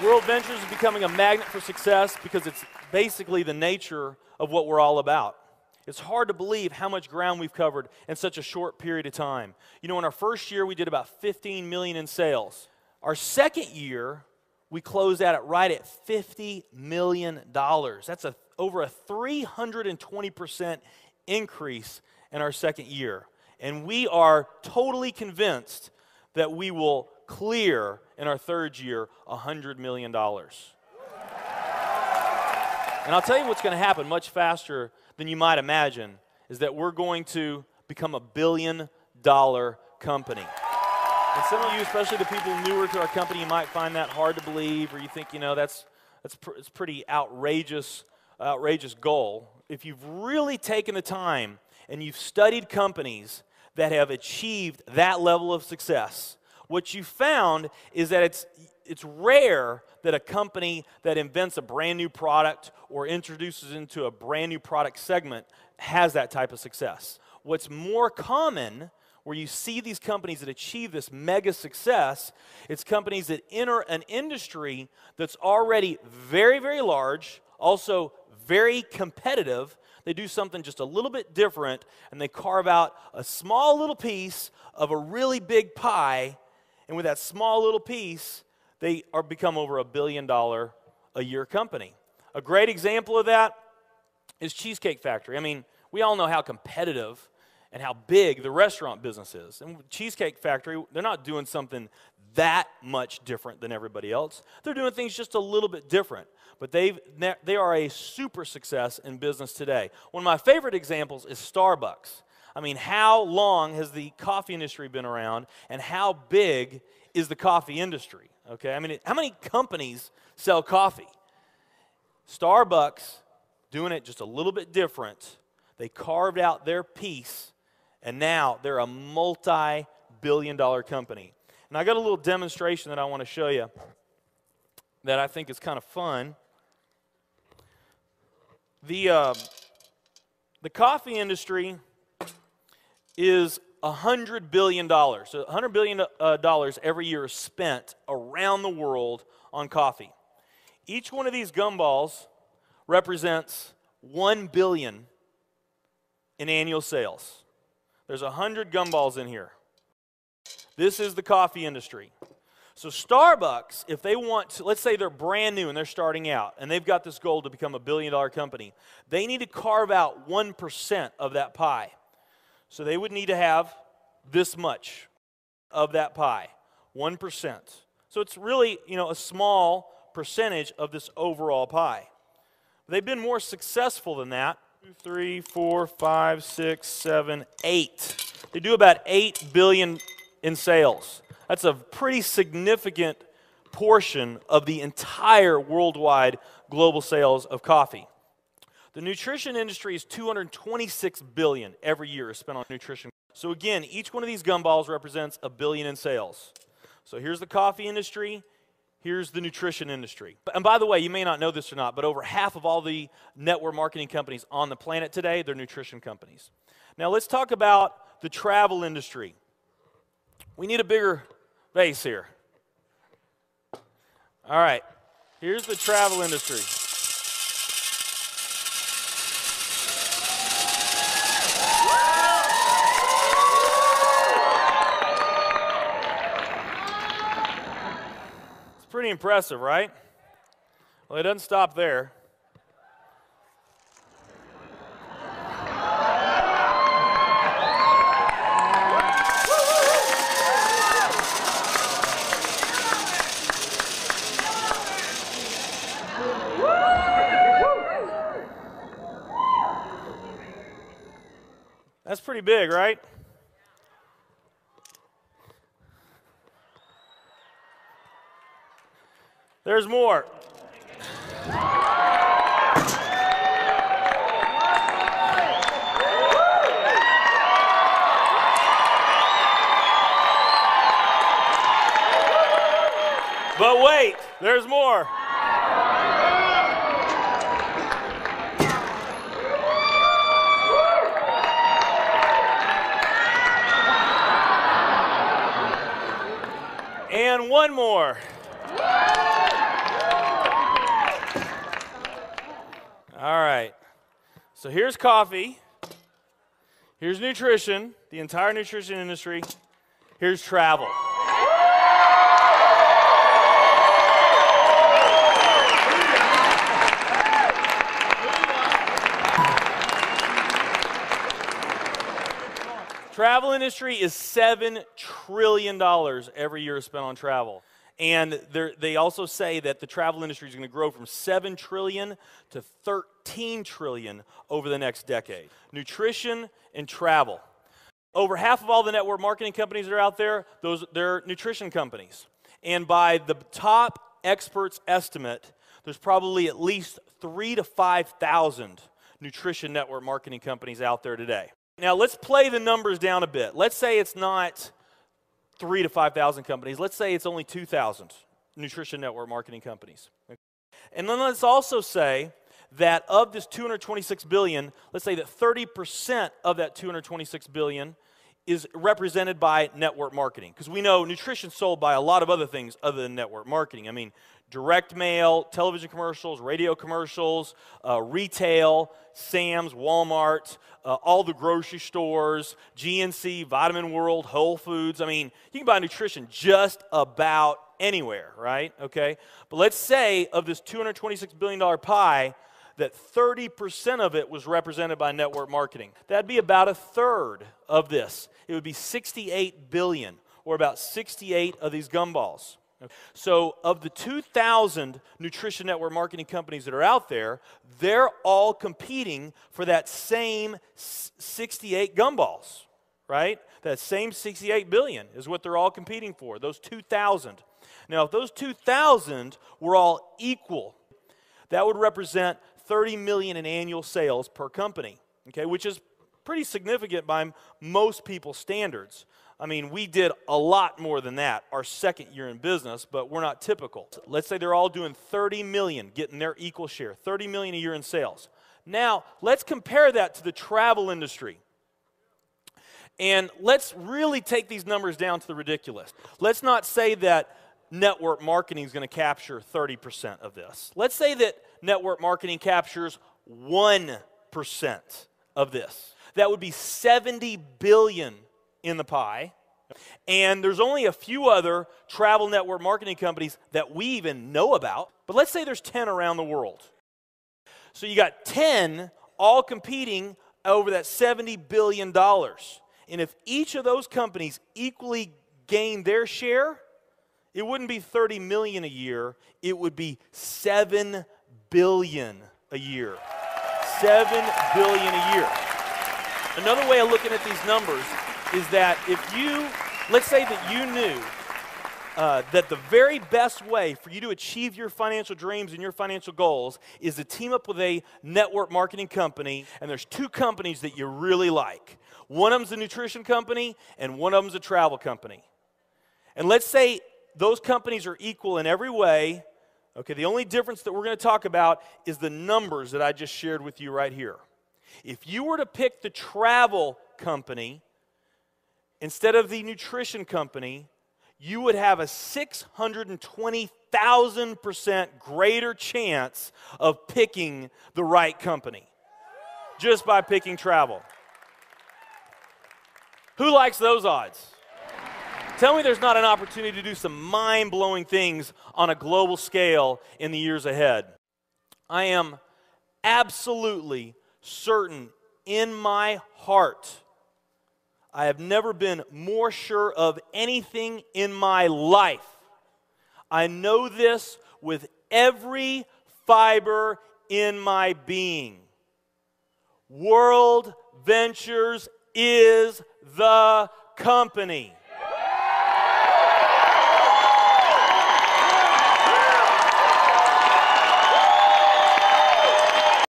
World Ventures is becoming a magnet for success because it's basically the nature of what we're all about. It's hard to believe how much ground we've covered in such a short period of time. You know, in our first year, we did about 15 million in sales. Our second year, we closed out right at $50 million. That's over a 320% increase in our second year. And we are totally convinced that we will clear in our third year $100 million. And I'll tell you what's going to happen much faster than you might imagine is that we're going to become a $1 billion company. And some of you, especially the people newer to our company, you might find that hard to believe, or you think, you know, it's pretty outrageous goal. If you've really taken the time and you've studied companies that have achieved that level of success, what you found is that it's rare that a company that invents a brand new product or introduces into a brand new product segment has that type of success. What's more common, where you see these companies that achieve this mega success, it's companies that enter an industry that's already very, very large, also very competitive. They do something just a little bit different, and they carve out a small little piece of a really big pie. And with that small little piece, they become over $1 billion a year company. A great example of that is Cheesecake Factory. I mean, we all know how competitive and how big the restaurant business is. And Cheesecake Factory, they're not doing something that much different than everybody else. They're doing things just a little bit different. But they are a super success in business today. One of my favorite examples is Starbucks. I mean, how long has the coffee industry been around, and how big is the coffee industry? Okay, I mean, how many companies sell coffee? Starbucks, doing it just a little bit different, they carved out their piece, and now they're a multi-billion-dollar company. And I got a little demonstration that I want to show you that I think is kind of fun. The coffee industry is $100 billion. So $100 billion every year is spent around the world on coffee. Each one of these gumballs represents $1 billion in annual sales. There's 100 gumballs in here. This is the coffee industry. So Starbucks, if they want to, let's say they're brand new and they're starting out, and they've got this goal to become a $1 billion company, they need to carve out 1% of that pie. So they would need to have this much of that pie, 1%. So it's really, you know, a small percentage of this overall pie. They've been more successful than that. 2, 3, 4, 5, 6, 7, 8. They do about $8 billion in sales. That's a pretty significant portion of the entire worldwide global sales of coffee. The nutrition industry is $226 billion every year is spent on nutrition. So again, each one of these gumballs represents $1 billion in sales. So here's the coffee industry, here's the nutrition industry. And by the way, you may not know this or not, but over half of all the network marketing companies on the planet today, they're nutrition companies. Now let's talk about the travel industry. We need a bigger vase here. All right, here's the travel industry. Pretty impressive, right? Well, it doesn't stop there. That's pretty big, right? There's more. But wait, there's more. And one more. All right. So here's coffee. Here's nutrition, the entire nutrition industry. Here's travel. Travel industry is $7 trillion every year spent on travel. And they also say that the travel industry is going to grow from $7 trillion to $13 trillion over the next decade. Nutrition and travel. Over half of all the network marketing companies that are out there, they're nutrition companies. And by the top experts' estimate, there's probably at least 3,000 to 5,000 nutrition network marketing companies out there today. Now, let's play the numbers down a bit. Let's say it's not 3,000 to 5,000 companies. Let's say it's only 2,000 nutrition network marketing companies. And then let's also say that of this $226 billion, let's say that 30% of that $226 billion is represented by network marketing. Because we know nutrition's sold by a lot of other things other than network marketing. I mean, direct mail, television commercials, radio commercials, retail, Sam's, Walmart, all the grocery stores, GNC, Vitamin World, Whole Foods. I mean, you can buy nutrition just about anywhere, right? Okay? But let's say of this $226 billion pie, that 30% of it was represented by network marketing. That'd be about a third of this. It would be 68 billion, or about 68 of these gumballs. So of the 2,000 nutrition network marketing companies that are out there, they're all competing for that same 68 gumballs, right? That same 68 billion is what they're all competing for, those 2,000. Now, if those 2,000 were all equal, that would represent 30 million in annual sales per company, okay, which is pretty significant by most people's standards. I mean, we did a lot more than that our second year in business, but we're not typical. Let's say they're all doing 30 million, getting their equal share, 30 million a year in sales. Now, let's compare that to the travel industry. And let's really take these numbers down to the ridiculous. Let's not say that network marketing is going to capture 30% of this. Let's say that network marketing captures 1% of this. That would be 70 billion in the pie. And there's only a few other travel network marketing companies that we even know about. But let's say there's 10 around the world. So you got 10 all competing over that $70 billion. And if each of those companies equally gain their share, it wouldn't be 30 million a year, it would be 7 billion a year. 7 billion a year. Another way of looking at these numbers is that if you, let's say that you knew that the very best way for you to achieve your financial dreams and your financial goals is to team up with a network marketing company, and there's two companies that you really like. One of them's a nutrition company, and one of them's a travel company. And let's say those companies are equal in every way. Okay, the only difference that we're going to talk about is the numbers that I just shared with you right here. If you were to pick the travel company instead of the nutrition company, you would have a 620,000% greater chance of picking the right company just by picking travel. Who likes those odds? Tell me there's not an opportunity to do some mind-blowing things on a global scale in the years ahead. I am absolutely certain in my heart, I have never been more sure of anything in my life. I know this with every fiber in my being. World Ventures is the company.